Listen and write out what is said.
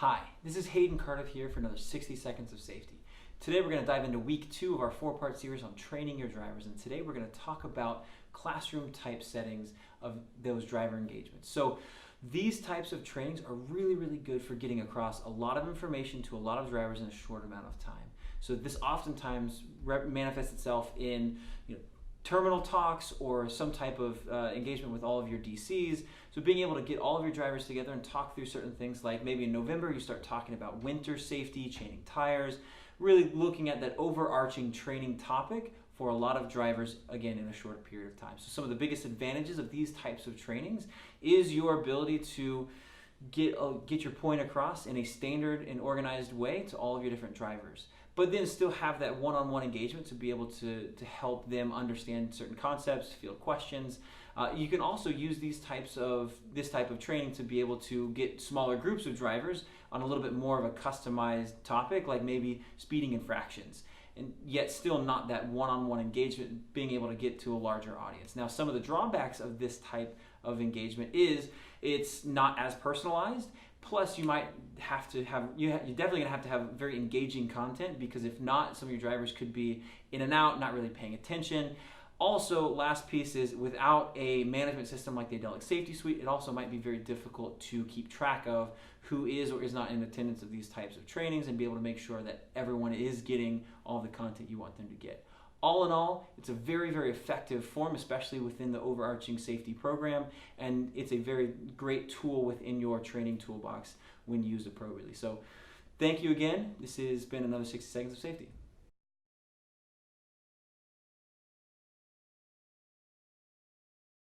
Hi, this is Hayden Cardiff here for another 60 Seconds of Safety. Today we're going to dive into week 2 of our 4-part series on training your drivers, and today we're going to talk about classroom type settings of those driver engagements. So these types of trainings are really good for getting across a lot of information to a lot of drivers in a short amount of time. So this oftentimes manifests itself in terminal talks or some type of engagement with all of your DCs. So being able to get all of your drivers together and talk through certain things, like maybe in November you start talking about winter safety, chaining tires, really looking at that overarching training topic for a lot of drivers, again, in a short period of time. So some of the biggest advantages of these types of trainings is your ability to get your point across in a standard and organized way to all of your different drivers, but then still have that one-on-one engagement to be able to help them understand certain concepts, field questions. You can also use this type of training to be able to get smaller groups of drivers on a little bit more of a customized topic, like maybe speeding infractions, and yet still not that one-on-one engagement, being able to get to a larger audience. Now, some of the drawbacks of this type of engagement is it's not as personalized. Plus, you might have to have, you're definitely going to have very engaging content, because if not, some of your drivers could be in and out, not really paying attention. Also, last piece is, without a management system like the Idelic Safety Suite, it also might be very difficult to keep track of who is or is not in attendance of these types of trainings and be able to make sure that everyone is getting all the content you want them to get. All in all, it's a very effective form, especially within the overarching safety program, and it's a very great tool within your training toolbox when used appropriately. So thank you again. This has been another 60 Seconds of Safety.